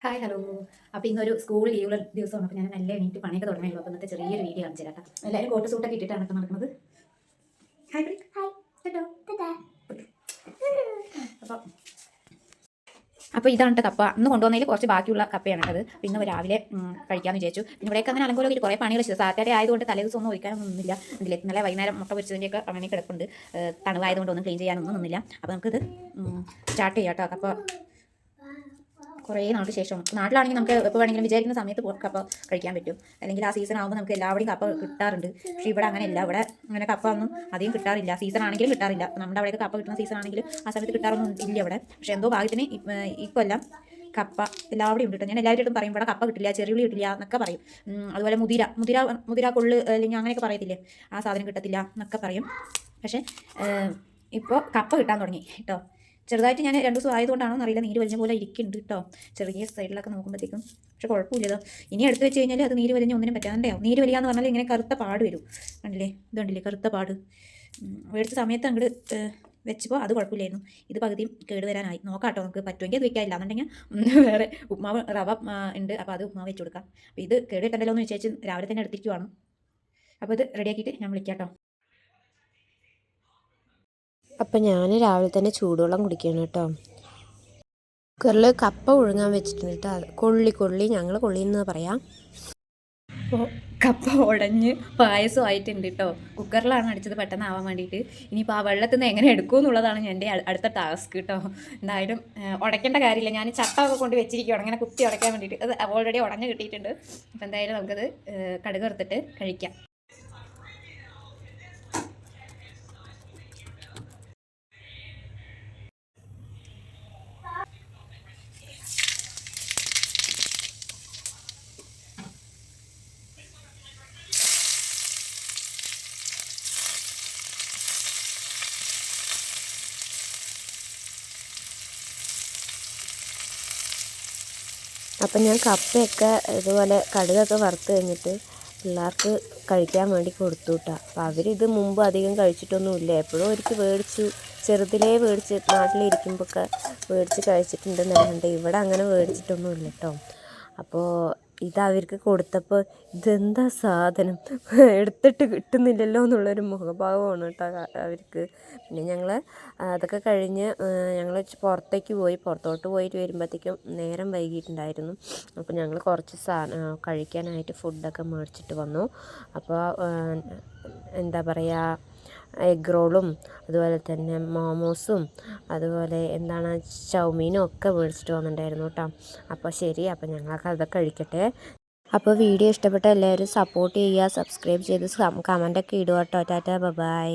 Hi hello. അപ്പോൾ ഇന്നൊരു school ലീവുള്ള ദിവസമാണ്. അപ്പോൾ ഞാൻ നല്ല എണീറ്റ് പണിയൊക്കെ തുടങ്ങിയല്ലോ. അപ്പോൾ ഇന്നത്തെ ചെറിയൊരു വീഡിയോ കാണിച്ചു തരാം കേട്ടോ. എല്ലാവരും കോട്ട് സൂട്ടൊക്കെ ഇട്ടിട്ടാണ് ഇപ്പോൾ നടക്കുന്നത്. ഹായ് ഹായ് കേട്ടോ. അപ്പോൾ അപ്പോൾ ഇതാണ് കപ്പ. അന്ന് കൊണ്ടുവന്നതിൽ കുറച്ച് ബാക്കിയുള്ള കപ്പയാണ് അത്. പിന്നെ രാവിലെ കഴിക്കാമെന്ന് വിചാരിച്ചു. പിന്നെ ഇവിടെയൊക്കെ അങ്ങനെ അലങ്കോലം കുറേ പണികൾ ചെയ്തു. സാറ്റർഡേ ആയതുകൊണ്ട് തലേദിവസം ഒന്നും ഒഴിക്കാനൊന്നും ഒന്നുമില്ല. ഇതിൽ ഇന്നലെ വൈകുന്നേരം മുട്ട പൊരിച്ചതിൻ്റെയൊക്കെ അങ്ങനെ കിടപ്പുണ്ട്. തണുവായതുകൊണ്ട് ഒന്നും ക്ലീൻ ചെയ്യാനൊന്നും ഒന്നുമില്ല. അപ്പോൾ നമുക്കിത് സ്റ്റാർട്ട് ചെയ്യാം കേട്ടോ. കപ്പ കുറേ നാൾക്ക് ശേഷം നാട്ടിലാണെങ്കിൽ നമുക്ക് എപ്പോൾ വേണമെങ്കിലും വിചാരിക്കുന്ന സമയത്ത് കപ്പ കഴിക്കാൻ പറ്റും. അല്ലെങ്കിൽ ആ സീസൺ ആകുമ്പോൾ നമുക്ക് എല്ലാവരുടെയും കപ്പ കിട്ടാറുണ്ട്. പക്ഷേ ഇവിടെ അങ്ങനെയല്ല. ഇവിടെ അങ്ങനെ കപ്പ ഒന്നും അധികം കിട്ടാറില്ല. സീസൺ ആണെങ്കിലും കിട്ടാറില്ല. നമ്മുടെ അവിടെയൊക്കെ കപ്പ കിട്ടുന്ന സീസൺ ആണെങ്കിലും ആ സമയത്ത് കിട്ടാറൊന്നും ഇല്ല ഇവിടെ. പക്ഷേ എന്തോ ഭാഗ്യത്തിന് ഇക്കൊല്ലം കപ്പ എല്ലാവരുടെയും ഉണ്ട്. ഞാൻ എല്ലാവരും പറയും ഇവിടെ കപ്പ കിട്ടില്ല, ചെറിയുള്ളി കിട്ടില്ല എന്നൊക്കെ പറയും. അതുപോലെ മുതിര കൊള്ള് അല്ലെങ്കിൽ അങ്ങനെയൊക്കെ പറയത്തില്ലേ, ആ സാധനം കിട്ടത്തില്ല എന്നൊക്കെ പറയും. പക്ഷേ ഇപ്പോൾ കപ്പ കിട്ടാൻ തുടങ്ങി കേട്ടോ. ചെറുതായിട്ട് ഞാൻ 2 ദിവസം ആയതുകൊണ്ടാണോ എന്നറിയില്ല, നീര് വലിഞ്ഞ പോലെ ഇരിക്കുന്നുണ്ട് കേട്ടോ. ചെറിയ സൈഡിലൊക്കെ നോക്കുമ്പോഴത്തേക്കും. പക്ഷെ കുഴപ്പമില്ലതോ. ഇനി എടുത്ത് വെച്ച് കഴിഞ്ഞാൽ അത് നീര് വലിഞ്ഞ് ഒന്നിനും പറ്റാണ്ടാവും. നീര് വലിയ എന്ന് പറഞ്ഞാൽ ഇങ്ങനെ കറുത്ത പാട് വരും. കണ്ടില്ലേ, ഇതുണ്ടല്ലേ കറുത്ത പാട്. മേടിച്ച സമയത്ത് അങ്ങോട്ട് വെച്ചപ്പോൾ അത് കുഴപ്പമില്ലായിരുന്നു. ഇത് പകുതിയും കേടുവരാനായി. നോക്കാം കേട്ടോ, നമുക്ക് പറ്റുമെങ്കിൽ അത് വെക്കാനില്ല എന്നുണ്ടെങ്കിൽ വേറെ ഉപ്മാവ് റവ ഉണ്ട്. അപ്പോൾ അത് ഉപ്മാവ് വെച്ച് കൊടുക്കാം. അപ്പോൾ ഇത് കേടിട്ടല്ലോ എന്ന് വിചാരിച്ച് രാവിലെ തന്നെ എടുത്തിരിക്കുവാണ്. അപ്പോൾ ഇത് റെഡിയാക്കിയിട്ട് ഞാൻ വിളിക്കാം കേട്ടോ. അപ്പം ഞാൻ രാവിലെ തന്നെ ചൂടുവെള്ളം കുടിക്കണം കേട്ടോ. കുക്കറിൽ കപ്പ പുഴുങ്ങാൻ വെച്ചിട്ടുണ്ട് കേട്ടോ. കൊള്ളി ഞങ്ങൾ കൊള്ളി എന്ന് പറയാം. അപ്പോൾ കപ്പ ഉടഞ്ഞ് പായസമായിട്ടുണ്ട് കേട്ടോ. കുക്കറിലാണ് അടിച്ചത് പെട്ടെന്ന് ആവാൻ വേണ്ടിയിട്ട്. ഇനിയിപ്പോൾ ആ വെള്ളത്തിൽ നിന്ന് എങ്ങനെ എടുക്കും എന്നുള്ളതാണ് എൻ്റെ അടുത്ത ടാസ്ക് കേട്ടോ. എന്തായാലും ഉടയ്ക്കേണ്ട കാര്യമില്ല. ഞാൻ ചട്ടമൊക്കെ കൊണ്ട് വെച്ചിരിക്കുകയാണ് അങ്ങനെ കുത്തി ഉടയ്ക്കാൻ വേണ്ടിയിട്ട്. അത് ഓൾറെഡി ഉടഞ്ഞ് കിട്ടിയിട്ടുണ്ട്. അപ്പോൾ എന്തായാലും നമുക്കത് കടുക് വറുത്തിട്ട് കഴിക്കാം. അപ്പം ഞാൻ കപ്പയൊക്കെ ഇതുപോലെ കടുകൊക്കെ വറുത്ത് കഴിഞ്ഞിട്ട് പിള്ളേർക്ക് കഴിക്കാൻ വേണ്ടി കൊടുത്തു കേട്ടോ. അപ്പോൾ അവരിത് മുമ്പ് അധികം കഴിച്ചിട്ടൊന്നുമില്ല. എപ്പോഴും ഒരിക്കൽ മേടിച്ചു, ചെറുതിലേ മേടിച്ച് നാട്ടിലിരിക്കുമ്പോഴൊക്കെ മേടിച്ച് കഴിച്ചിട്ടുണ്ടെന്നല്ലാണ്ട് ഇവിടെ അങ്ങനെ മേടിച്ചിട്ടൊന്നുമില്ല കേട്ടോ. അപ്പോൾ ഇത് അവർക്ക് കൊടുത്തപ്പോൾ ഇതെന്താ സാധനം എടുത്തിട്ട് കിട്ടുന്നില്ലല്ലോ എന്നുള്ളൊരു മുഖഭാവമാണ് കേട്ടോ അവർക്ക്. പിന്നെ ഞങ്ങൾ അതൊക്കെ കഴിഞ്ഞ് ഞങ്ങൾ പുറത്തോട്ട് പോയിട്ട് വരുമ്പോഴത്തേക്കും നേരം വൈകിയിട്ടുണ്ടായിരുന്നു. അപ്പോൾ ഞങ്ങൾ കുറച്ച് കഴിക്കാനായിട്ട് ഫുഡൊക്കെ മേടിച്ചിട്ട് വന്നു. അപ്പോൾ എന്താ പറയുക, എഗ് റോളും അതുപോലെ തന്നെ മോമോസും അതുപോലെ എന്താണ് ചൗമീനും ഒക്കെ മേടിച്ചിട്ട് വന്നിട്ടുണ്ടായിരുന്നു കേട്ടോ. അപ്പോൾ ശരി, അപ്പോൾ ഞങ്ങളൊക്കെ അതൊക്കെ കഴിക്കട്ടെ. അപ്പോൾ വീഡിയോ ഇഷ്ടപ്പെട്ട എല്ലാവരും സപ്പോർട്ട് ചെയ്യുക, സബ്സ്ക്രൈബ് ചെയ്ത് കമൻറ്റൊക്കെ ഇടുക കേട്ടോ. Tata bye.